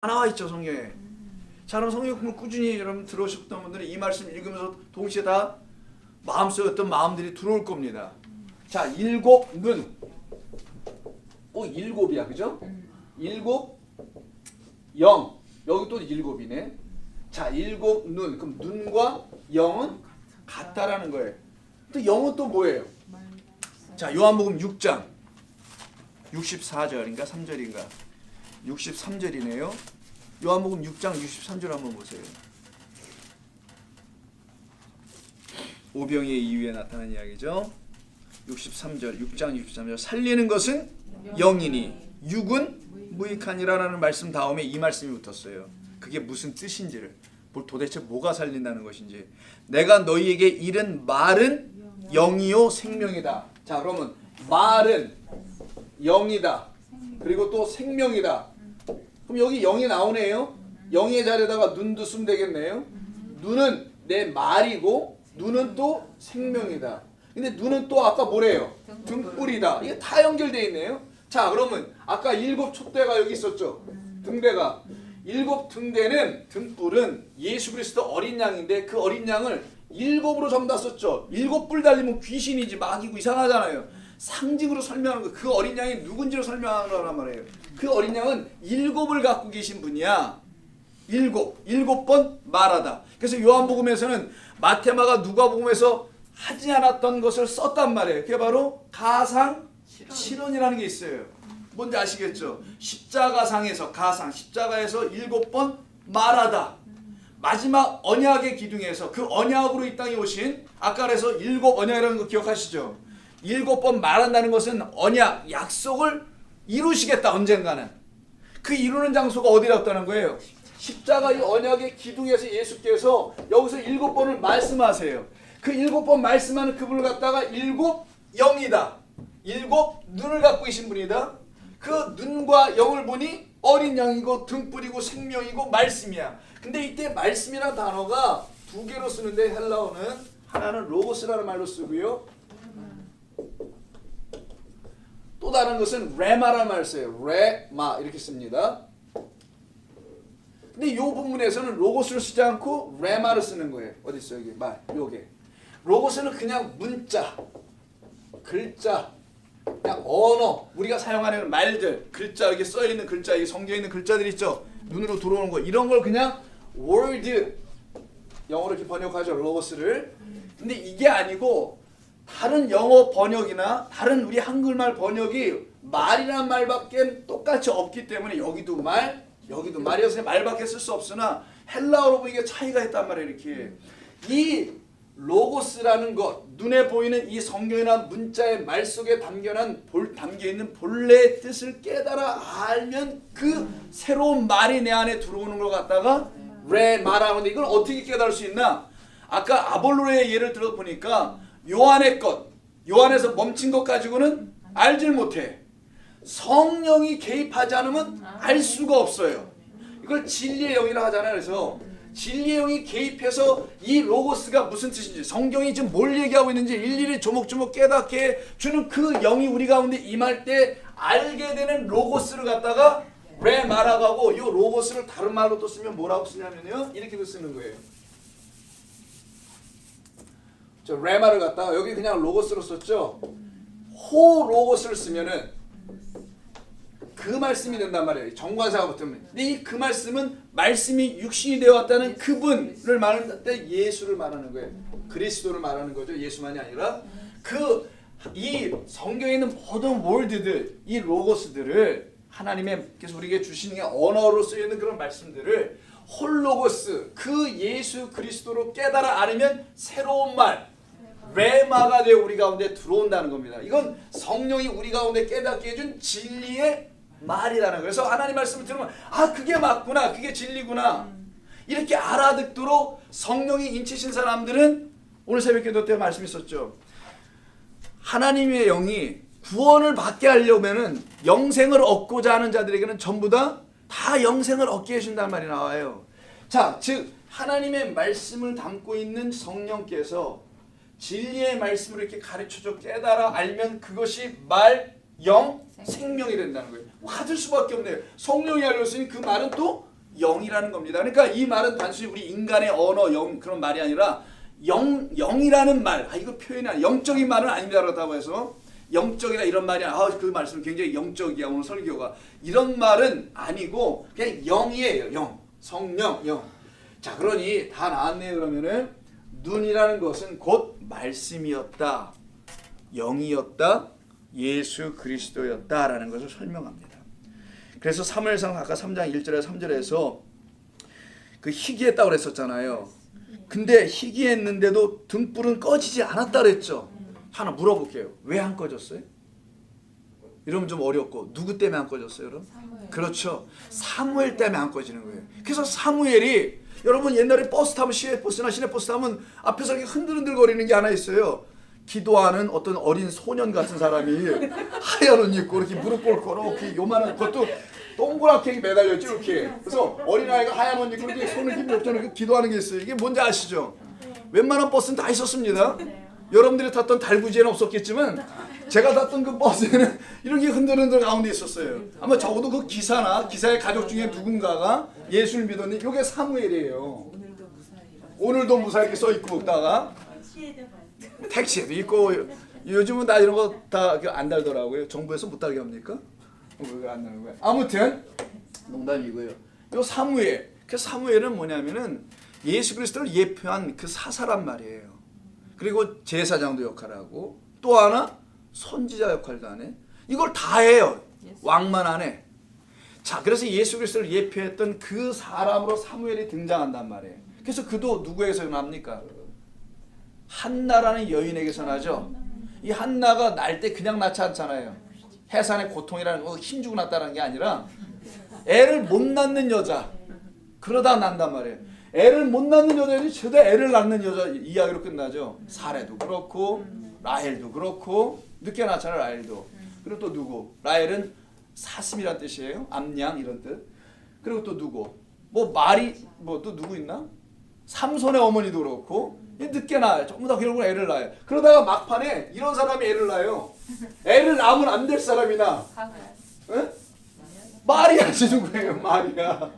나와 있죠, 성경에. 자, 그럼 성경 공부 꾸준히 여러분 들어오셨던 분들은 이 말씀 읽으면서 동시에 다 마음속에 어떤 마음들이 들어올 겁니다. 자, 일곱 눈. 일곱이야, 그죠? 일곱 영. 여기 또 일곱이네. 자, 일곱 눈. 그럼 눈과 영은 같다라는 거예요. 또 영은 또 뭐예요? 자, 요한복음 6장 64절인가 3절인가 63절이네요. 요한복음 6장 63절 한번 보세요. 오병이의 이유에 나타난 이야기죠. 63절 6장 63절 살리는 것은 영이니 육은 무익하니라라는 말씀 다음에 이 말씀이 붙었어요. 그게 무슨 뜻인지를, 도대체 뭐가 살린다는 것인지. 내가 너희에게 이른 말은 영이요 생명이다. 자, 그러면 말은 영이다. 그리고 또 생명이다. 그럼 여기 영이 나오네요. 영의 자리에다가 눈도 쓰면 되겠네요. 눈은 내 말이고 눈은 또 생명이다. 근데 눈은 또 아까 뭐래요? 등불이다. 이게 다 연결되어 있네요. 자, 그러면 아까 일곱 촛대가 여기 있었죠. 등대가. 일곱 등대는, 등불은 예수 그리스도 어린 양인데 그 어린 양을 일곱으로 전부 다 썼죠. 일곱 불 달리면 귀신이지 마귀고 이상하잖아요. 상징으로 설명하는 거. 그 어린 양이 누군지를 설명하는 거란 말이에요. 그 어린 양은 일곱을 갖고 계신 분이야. 일곱 번 말하다. 그래서 요한복음에서는 마태마가 누가복음에서 하지 않았던 것을 썼단 말이에요. 그게 바로 가상 실언이라는 게 있어요. 뭔지 아시겠죠? 십자가상에서 가상, 십자가에서 일곱 번 말하다. 마지막 언약의 기둥에서 그 언약으로 이 땅에 오신, 아까 그래서 일곱 언약이라는 거 기억하시죠? 일곱 번 말한다는 것은 언약, 약속을 이루시겠다 언젠가는. 그 이루는 장소가 어디라고 거예요? 십자가 이 언약의 기둥에서 예수께서 여기서 일곱 번을 말씀하세요. 그 일곱 번 말씀하는 그분을 갖다가 일곱 영이다. 일곱 눈을 갖고 계신 분이다. 그 눈과 영을 보니 어린 양이고 등불이고 생명이고 말씀이야. 근데 이때 말씀이라는 단어가 두 개로 쓰는데 헬라어는 하나는 로고스라는 말로 쓰고요. 또 다른 것은 레마라는 말을 써요. 레마 이렇게 씁니다. 근데 이 부분에서는 로고스를 쓰지 않고 레마를 쓰는 거예요. 어디 있어요? 여기 말. 요게. 로고스는 그냥 문자, 글자, 그냥 언어, 우리가 사용하는 말들, 글자, 여기 써있는 글자, 이 성경에 있는 글자들 있죠? 눈으로 들어오는 거, 이런 걸 그냥 word, 영어로 이렇게 번역하죠, 로고스를. 근데 이게 아니고 다른 영어 번역이나 다른 우리 한글말 번역이 말이라는 말밖에 똑같이 없기 때문에 여기도 말, 여기도 말이어서 말밖에 쓸 수 없으나 헬라어로 보니까 차이가 있단 말이에요. 이렇게 이 로고스라는 것, 눈에 보이는 이 성경이나 문자의 말 속에 담겨있는 본래의 뜻을 깨달아 알면 그 새로운 말이 내 안에 들어오는 걸 갖다가 말하는데, 이걸 어떻게 깨달을 수 있나? 아까 아볼로의 예를 들어보니까 요한의 것, 요한에서 멈춘 것 가지고는 알질 못해. 성령이 개입하지 않으면 알 수가 없어요. 이걸 진리의 영이라 하잖아요. 그래서 진리의 영이 개입해서 이 로고스가 무슨 뜻인지, 성경이 지금 뭘 얘기하고 있는지 일일이 조목조목 깨닫게 주는 그 영이 우리 가운데 임할 때 알게 되는 로고스를 갖다가 레마라고 하고, 이 로고스를 다른 말로 또 쓰면 뭐라고 쓰냐면요, 이렇게도 쓰는 거예요. 저 레마를 갖다가 여기 그냥 로고스로 썼죠. 호 로고스를 쓰면은 그 말씀이 된단 말이에요. 정관사가 붙으면. 근데 이 그 말씀은 말씀이 육신이 되어 왔다는 그분을 말하는 때 예수를 말하는 거예요. 그리스도를 말하는 거죠. 예수만이 아니라. 이 성경에 있는 모든 월드들, 이 로고스들을 하나님께서 우리에게 주시는 게 언어로 쓰여있는 그런 말씀들을 홀로고스, 그 예수 그리스도로 깨달아 알으면 새로운 말, 레마가 되어 우리 가운데 들어온다는 겁니다. 이건 성령이 우리 가운데 깨닫게 해준 진리의 말이라는 거예요. 그래서 하나님 말씀을 들으면 그게 맞구나, 그게 진리구나, 이렇게 알아듣도록 성령이 인치신 사람들은, 오늘 새벽기도 때 말씀 있었죠. 하나님의 영이 구원을 받게 하려면은 영생을 얻고자 하는 자들에게는 전부 다 영생을 얻게 해준다는 말이 나와요. 자, 즉 하나님의 말씀을 담고 있는 성령께서 진리의 말씀을 이렇게 가르쳐줘 깨달아 알면 그것이 말, 영, 생명이 된다는 거예요. 받을 수밖에 없네요. 성령이 알렸으니 그 말은 또 영이라는 겁니다. 그러니까 이 말은 단순히 우리 인간의 언어 영 그런 말이 아니라 영이라는 말, 이거 표현이 아니라 영적인 말은 아닙니다. 그렇다고 해서 영적이라 이런 말이 그 말씀 굉장히 영적이야 오늘 설교가 이런 말은 아니고 그냥 영이에요. 영, 성령, 영. 자 그러니 다 나왔네요. 그러면은 눈이라는 것은 곧 말씀이었다, 영이었다, 예수 그리스도였다라는 것을 설명합니다. 그래서 사무엘상 아까 3장 1절에 3절에서 그 희귀했다고 그랬었잖아요. 근데 희귀했는데도 등불은 꺼지지 않았다 그랬죠. 하나 물어볼게요. 왜 안 꺼졌어요? 이러면 좀 어렵고 누구 때문에 안 꺼졌어요? 여러분? 그렇죠. 사무엘 때문에 안 꺼지는 거예요. 그래서 사무엘이 여러분 옛날에 버스 타면 시내버스나 시내버스 타면 앞에서 이렇게 흔들흔들 거리는 게 하나 있어요. 기도하는 어떤 어린 소년 같은 사람이 하얀 옷 입고 이렇게 무릎 꿇고 이렇게 요만한 것도 동그랗게 매달렸지 이렇게. 그래서 어린아이가 하얀 옷 입고 이렇게 손을 이렇게 기도하는 게 있어요. 이게 뭔지 아시죠? 웬만한 버스는 다 있었습니다. 여러분들이 탔던 달구지에는 없었겠지만 제가 탔던 그 버스에는 이렇게 흔들흔들 가운데 있었어요. 아마 적어도 그 기사나 기사의 가족 중에 누군가가 예수를 믿었니? 이게 사무엘이에요. 오늘도 무사히 이렇게 써 있고 있다가 택시에도 있고 요즘은 다 이런 거 다 안 달더라고요. 정부에서 못 달게 합니까? 왜 안 나는 거야? 아무튼 농담이고요. 요 사무엘, 그 사무엘은 뭐냐면은 예수 그리스도를 예표한 그 사사란 말이에요. 그리고 제사장도 역할하고 또 하나 선지자 역할도 하네. 이걸 다 해요. 왕만 안 해. 자, 그래서 예수 그리스도를 예표했던 그 사람으로 사무엘이 등장한단 말이에요. 그래서 그도 누구에게서 납니까? 한나라는 여인에게서 나죠. 이 한나가 날 때 그냥 낳지 않잖아요. 해산의 고통이라는 거 힘 주고 낳았다는 게 아니라 애를 못 낳는 여자 그러다 난단 말이에요. 애를 못 낳는 여자들이 최대 애를 낳는 여자 이야기로 끝나죠. 사레도 그렇고 라헬도 그렇고 늦게 낳잖아요. 라헬도. 그리고 또 누구? 라헬은 사슴이란 뜻이에요. 암양 이런 뜻. 그리고 또 누구? 뭐 말이 뭐 또 누구 있나? 삼손의 어머니도 그렇고 늦게 낳아요. 전부 다 결국 애를 낳아요. 그러다가 막판에 이런 사람이 애를 낳아요. 애를 낳으면 안 될 사람이나 마리아지 누구예요? 마리아.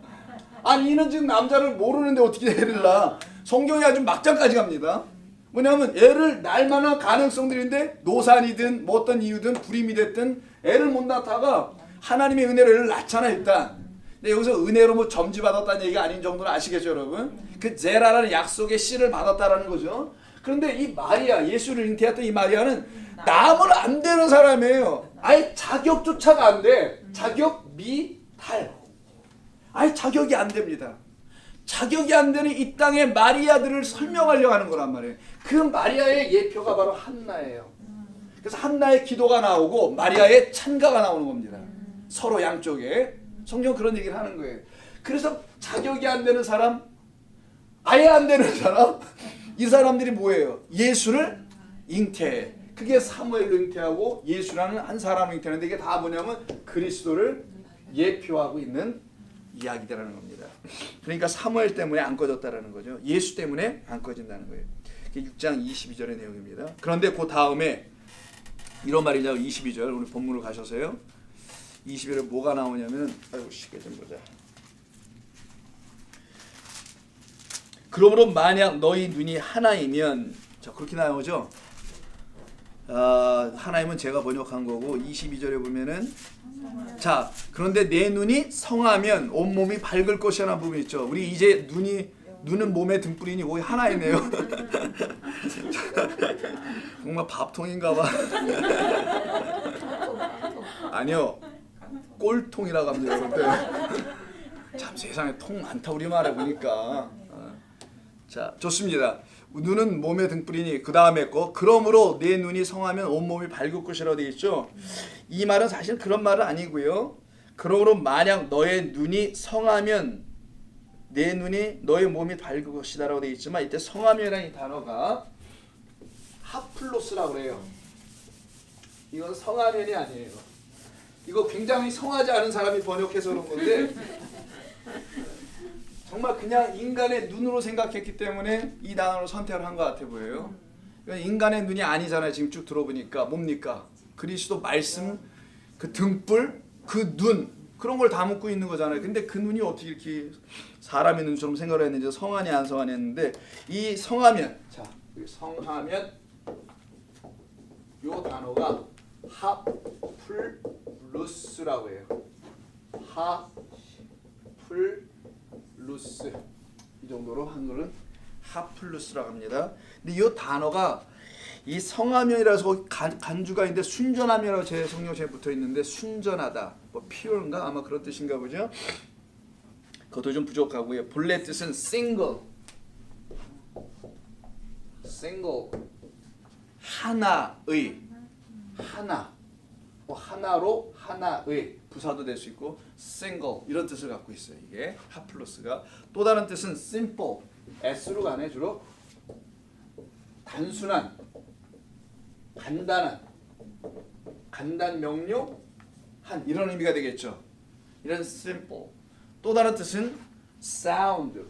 아니 이는 지금 남자를 모르는데 어떻게 애를 낳아? 성경이 아주 막장까지 갑니다. 뭐냐면 애를 낳을 만한 가능성들인데 노산이든 뭐 어떤 이유든 불임이 됐든 애를 못 낳다가 하나님의 은혜로 애를 낳잖아 일단. 근데 여기서 은혜로 뭐 점지 받았다는 얘기가 아닌 정도는 아시겠죠 여러분? 그 제라라는 약속의 씨를 받았다라는 거죠. 그런데 이 마리아, 예수를 잉태했던 이 마리아는 낳으면 안 되는 사람이에요. 아예 자격조차가 안 돼. 자격 미탈. 아예 자격이 안 됩니다. 자격이 안 되는 이 땅의 마리아들을 설명하려고 하는 거란 말이에요. 그 마리아의 예표가 바로 한나예요. 그래서 한나의 기도가 나오고 마리아의 찬가가 나오는 겁니다. 서로 양쪽에. 성경 그런 얘기를 하는 거예요. 그래서 자격이 안 되는 사람, 아예 안 되는 사람, 이 사람들이 뭐예요? 예수를 잉태해. 그게 사무엘로 잉태하고 예수라는 한 사람을 잉태하는데 이게 다 뭐냐면 그리스도를 예표하고 있는 이야기다라는 겁니다. 그러니까 사무엘 때문에 안 꺼졌다라는 거죠. 예수 때문에 안 꺼진다는 거예요. 6장 22절의 내용입니다. 그런데 그 다음에 이런 말이죠. 22절 오늘 본문으로 가셔서요. 22절에 뭐가 나오냐면 아이고 쉽게 좀 보자. 그러므로 만약 너희 눈이 하나이면 자 그렇게 나오죠. 하나이면 제가 번역한 거고 22절에 보면은 자 그런데 내 눈이 성하면 온몸이 밝을 것이라는 부분이 있죠. 우리 이제 눈은 몸의 등불이니 거의 하나이네요. 정말 밥통인가 봐. 아니요. 꼴통이라고 합니다. 여러분들. 참 세상에 통 많다 우리 말해 보니까. 자 좋습니다. 눈은 몸의 등불이니 그 다음에 거 그러므로 내 눈이 성하면 온몸이 밝을 것이라고 되어 있죠. 이 말은 사실 그런 말은 아니고요. 그러므로 만약 너의 눈이 성하면 내 눈이 너의 몸이 밝을 것이다라고 되어 있지만 이때 성하면이라는 이 단어가 하플로스라고 그래요. 이건 성하면이 아니에요. 이거 굉장히 성하지 않은 사람이 번역해서 그런 건데 정말 그냥 인간의 눈으로 생각했기 때문에 이 단어를 선택을 한 것 같아 보여요. 인간의 눈이 아니잖아요. 지금 쭉 들어보니까 뭡니까? 그리스도 말씀, 그 등불, 그 눈, 그런 걸 다 묻고 있는 거잖아요. 근데 그 눈이 어떻게 이렇게 사람의 눈처럼 생각을 했는지 성하니 안 성하니 했는데 이 성하면 자 성하면 요 단어가 하플루스라고 해요. 하플루스 이 정도로 한글은 하플루스라고 합니다. 근데 이 단어가 이 성하면이라서 간주가 있는데 순전하면이라고 제 성경책에 붙어 있는데 순전하다, 뭐 pure인가 아마 그런 뜻인가 보죠. 그것도 좀 부족하고요. 본래 뜻은 single, 하나의, 하나, 뭐 하나로 하나의 부사도 될 수 있고 single 이런 뜻을 갖고 있어요. 이게 하플러스가 또 다른 뜻은 simple, s로 가네 주로 단순한, 간단한, 간단 명료한 이런 의미가 되겠죠. 이런 simple. 또 다른 뜻은 sound,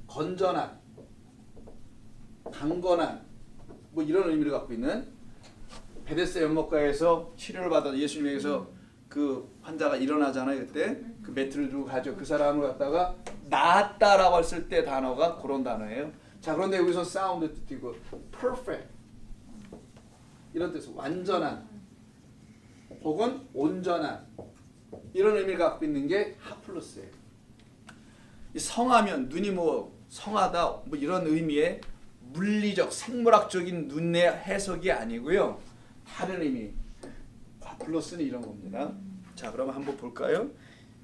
건전한, 강건한 뭐 이런 의미를 갖고 있는 베데스다 연못가에서 치료를 받아 예수님에게서 그 환자가 일어나잖아요. 그때 그 매트를 두고 가죠. 그 사람을 갖다가 나았다라고 했을 때 단어가 그런 단어예요. 자 그런데 여기서 sound 뜻이고 perfect 이런 뜻은 완전한 혹은 온전한 이런 의미를 갖고 있는 게 하플루스예요. 이 성하면 눈이 뭐 성하다 뭐 이런 의미의 물리적 생물학적인 눈의 해석이 아니고요. 다른 의미. 하플루스는 이런 겁니다. 자 그럼 한번 볼까요?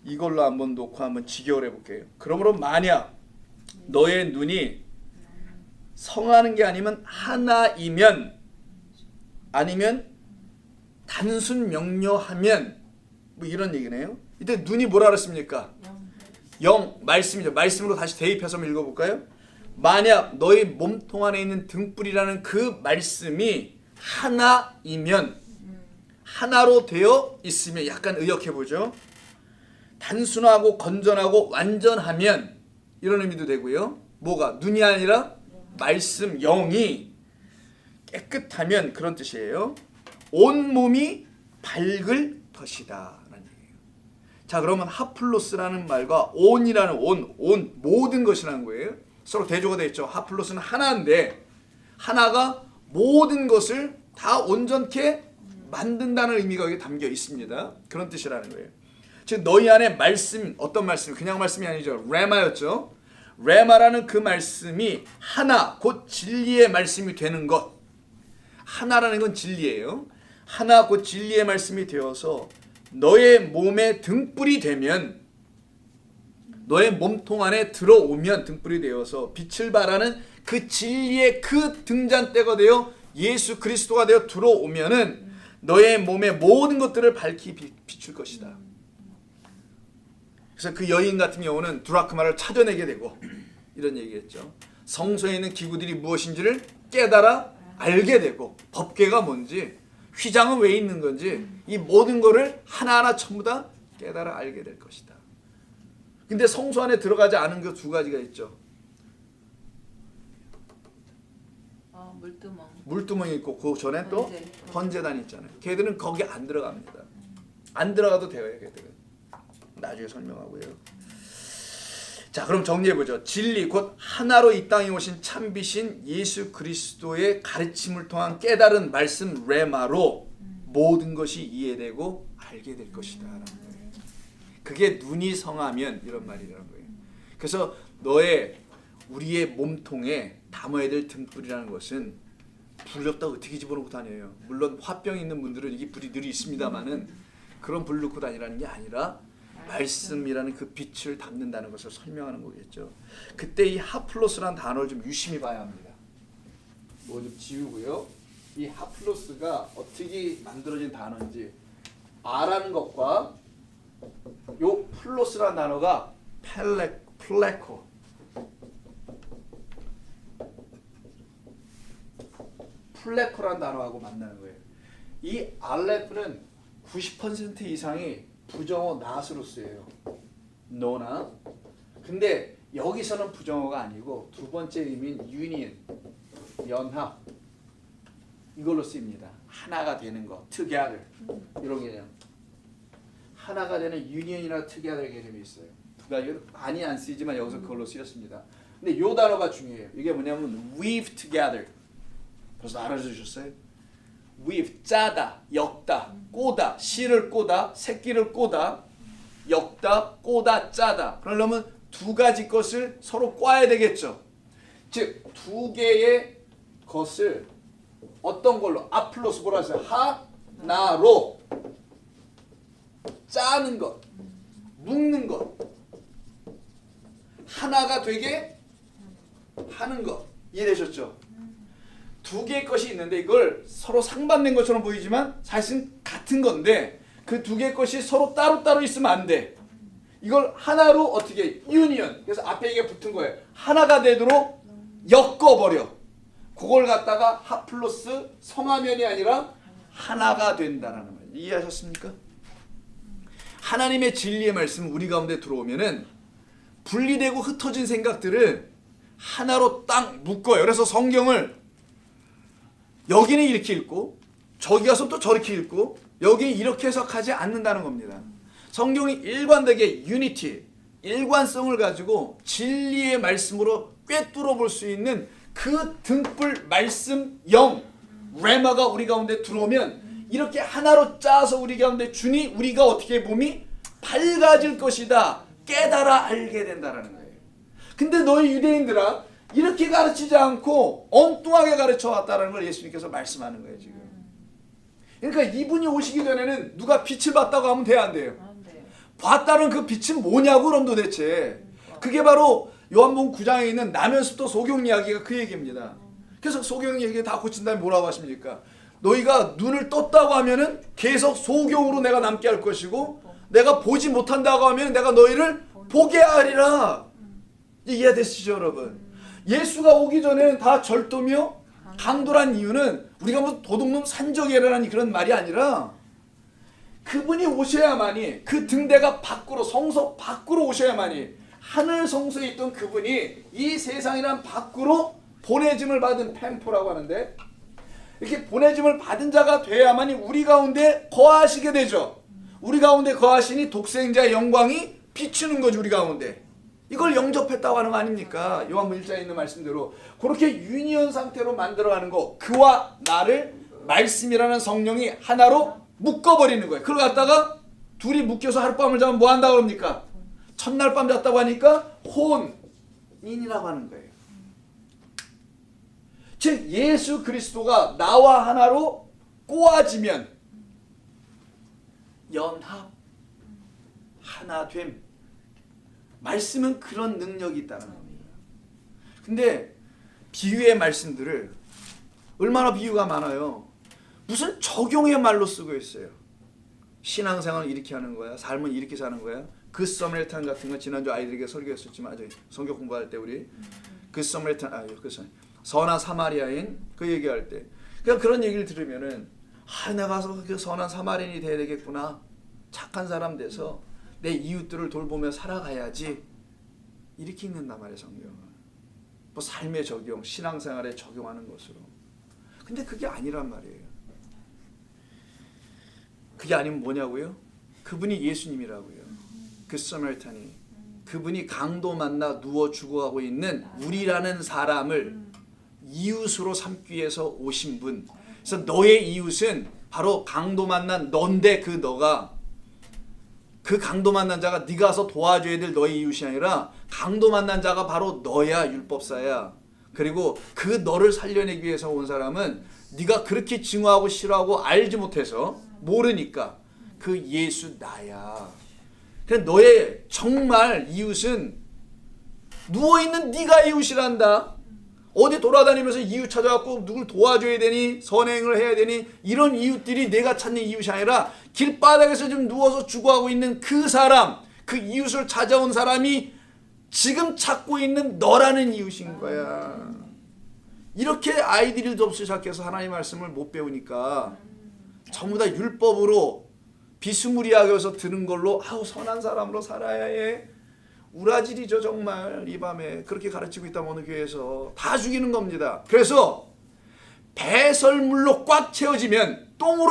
이걸로 한번 놓고 한번 직역을 해볼게요. 그러므로 만약 너의 눈이 성하는 게 아니면 하나이면 아니면 단순 명료하면 뭐 이런 얘기네요. 이때 눈이 뭐라 그랬습니까? 영 말씀이죠. 말씀으로 다시 대입해서 한번 읽어볼까요? 만약 너희 몸통 안에 있는 등불이라는 그 말씀이 하나이면 하나로 되어 있으면 약간 의역해보죠. 단순하고 건전하고 완전하면 이런 의미도 되고요. 뭐가? 눈이 아니라 말씀 영이 깨끗하면 그런 뜻이에요. 온 몸이 밝을 것이다 라는 얘기예요. 자 그러면 하플로스라는 말과 온이라는 온 모든 것이라는 거예요. 서로 대조가 되어 있죠. 하플로스는 하나인데 하나가 모든 것을 다 온전케 만든다는 의미가 여기 담겨 있습니다. 그런 뜻이라는 거예요. 즉 너희 안에 말씀, 어떤 말씀? 그냥 말씀이 아니죠. 레마였죠. 레마라는 그 말씀이 하나, 곧 진리의 말씀이 되는 것. 하나라는 건 진리예요. 하나, 곧 진리의 말씀이 되어서 너의 몸에 등불이 되면, 너의 몸통 안에 들어오면 등불이 되어서 빛을 발하는 그 진리의 그 등잔대가 되어 예수 그리스도가 되어 들어오면은 너의 몸의 모든 것들을 밝히 비출 것이다. 그래서 그 여인 같은 경우는 드라크마를 찾아내게 되고 이런 얘기했죠. 성소에 있는 기구들이 무엇인지를 깨달아 알게 되고 법궤가 뭔지 휘장은 왜 있는 건지 이 모든 거를 하나하나 전부 다 깨달아 알게 될 것이다. 근데 성소 안에 들어가지 않은 그 두 가지가 있죠. 물두멍이 있고 그 전에 또 번제단이 있잖아요. 걔들은 거기 안 들어갑니다. 안 들어가도 돼요. 걔들은. 나중에 설명하고요. 자 그럼 정리해보죠. 진리 곧 하나로 이 땅에 오신 참비신 예수 그리스도의 가르침을 통한 깨달은 말씀 레마로 모든 것이 이해되고 알게 될 것이다. 그게 눈이 성하면 이런 말이라는 거예요. 그래서 우리의 몸통에 담아야 될 등불이라는 것은 불이 없다 어떻게 집어넣고 다녀요. 물론 화병 있는 분들은 이게 불이 늘 있습니다만은 그런 불 넣고 다니라는 게 아니라 말씀이라는 그 빛을 담는다는 것을 설명하는 거겠죠. 그때 이 하플로스라는 단어를 좀 유심히 봐야 합니다. 뭐 좀 지우고요. 이 하플로스가 어떻게 만들어진 단어인지 아라는 것과 요 플로스라는 단어가 플레코라는 단어하고 만나는 거예요. 이 알레프는 90% 이상이 부정어 나스로 쓰여요. 노나. 근데 여기서는 부정어가 아니고 두 번째 의미인 유니언, 연합 이걸로 쓰입니다. 하나가 되는 거, together 이런 개념. 하나가 되는 유니언이나 together 개념이 있어요. 두 가지 많이 안 쓰이지만 여기서 그걸로 쓰였습니다. 근데 요 단어가 중요해요. 이게 뭐냐면 weave together. 벌써 알아주셨어요? weave 짜다, 엮다, 꼬다, 씨를 꼬다, 새끼를 꼬다, 엮다, 꼬다, 짜다. 그러려면 두 가지 것을 서로 꽈야 되겠죠. 즉 두 개의 것을 어떤 걸로 아플로스 뭐라 했어요? 하나로 짜는 것, 묶는 것, 하나가 되게 하는 것. 이해되셨죠? 두 개의 것이 있는데 이걸 서로 상반된 것처럼 보이지만 사실은 같은 건데 그 두 개의 것이 서로 따로따로 있으면 안 돼. 이걸 하나로 어떻게 유니언. 그래서 앞에 이게 붙은 거예요. 하나가 되도록 엮어버려. 그걸 갖다가 하플러스 성하면이 아니라 하나가 된다라는 거예요. 이해하셨습니까? 하나님의 진리의 말씀 우리 가운데 들어오면은 분리되고 흩어진 생각들을 하나로 딱 묶어요. 그래서 성경을 여기는 이렇게 읽고 저기 가서 또 저렇게 읽고 여기 이렇게 해석하지 않는다는 겁니다. 성경이 일관되게 유니티, 일관성을 가지고 진리의 말씀으로 꿰뚫어 볼 수 있는 그 등불 말씀 영 레마가 우리 가운데 들어오면 이렇게 하나로 짜서 우리 가운데 주니 우리가 어떻게 몸이 밝아질 것이다. 깨달아 알게 된다라는 거예요. 근데 너희 유대인들아 이렇게 가르치지 않고 엉뚱하게 가르쳐 왔다는 걸 예수님께서 말씀하는 거예요 지금. 그러니까 이분이 오시기 전에는 누가 빛을 봤다고 하면 돼야 안 돼요? 봤다는 그 빛은 뭐냐고 그럼 도대체. 그게 바로 요한복음 9장에 있는 나면서부터 소경 이야기가 그 얘기입니다. 그래서 소경 얘기 다 고친 다음에 뭐라고 하십니까? 너희가 눈을 떴다고 하면은 계속 소경으로 내가 남게 할 것이고 내가 보지 못한다고 하면 내가 너희를 보게 하리라. 이해되시죠 여러분? 예수가 오기 전에는 다 절도며 강도란 이유는 우리가 뭐 도둑놈 산적이라는 그런 말이 아니라 그분이 오셔야만이 그 등대가 밖으로 성소 밖으로 오셔야만이 하늘 성소에 있던 그분이 이 세상이란 밖으로 보내짐을 받은 펜포라고 하는데 이렇게 보내짐을 받은 자가 돼야만이 우리 가운데 거하시게 되죠. 우리 가운데 거하시니 독생자의 영광이 비추는 거죠. 우리 가운데. 이걸 영접했다고 하는 거 아닙니까? 요한복음 1장에 있는 말씀대로 그렇게 유니언 상태로 만들어가는 거. 그와 나를 말씀이라는 성령이 하나로 묶어버리는 거예요. 그걸 갖다가 둘이 묶여서 하룻밤을 자면 뭐 한다고 그럽니까? 첫날 밤 잤다고 하니까 혼인이라고 하는 거예요. 즉 예수 그리스도가 나와 하나로 꼬아지면 연합, 하나됨. 말씀은 그런 능력이 있다는 겁니다. 근데 비유의 말씀들을 얼마나 비유가 많아요. 무슨 적용의 말로 쓰고 있어요. 신앙생활은 이렇게 하는 거야. 삶은 이렇게 사는 거야. 그 서메리탄 같은 거 지난주 아이들에게 설교했었지만 아주 성경 공부할 때 우리 그 서메리탄 선한 사마리아인 그 얘기할 때 그런 얘기를 들으면은 내가 가서 그 선한 사마리아인이 돼야 되겠구나. 착한 사람 돼서 내 이웃들을 돌보며 살아가야지. 이렇게 읽는단 말이에요 성경은. 뭐 삶의 적용, 신앙생활에 적용하는 것으로. 근데 그게 아니란 말이에요. 그게 아니면 뭐냐고요? 그분이 예수님이라고요. 그 서메리탄이. 그분이 강도 만나 누워 죽어가고 있는 우리라는 사람을 이웃으로 삼기 위해서 오신 분. 그래서 너의 이웃은 바로 강도 만난 넌데 그 너가 그 강도 만난 자가 네가 가서 도와줘야 될 너의 이웃이 아니라 강도 만난 자가 바로 너야. 율법사야. 그리고 그 너를 살려내기 위해서 온 사람은 네가 그렇게 증오하고 싫어하고 알지 못해서 모르니까 그 예수 나야. 그래 너의 정말 이웃은 누워있는 네가 이웃이란다. 어디 돌아다니면서 이웃 찾아갖고 누굴 도와줘야 되니 선행을 해야 되니 이런 이웃들이 내가 찾는 이웃이 아니라 길바닥에서 좀 누워서 죽어가고 있는 그 사람, 그 이웃을 찾아온 사람이 지금 찾고 있는 너라는 이웃인 거야. 이렇게 아이들이 접수 시작해서 하나님 말씀을 못 배우니까 전부 다 율법으로 비스무리하게 해서 드는 걸로 선한 사람으로 살아야 해. 우라질이죠 정말. 이 밤에 그렇게 가르치고 있다면 어느 교회에서 다 죽이는 겁니다. 그래서 배설물로 꽉 채워지면 똥으로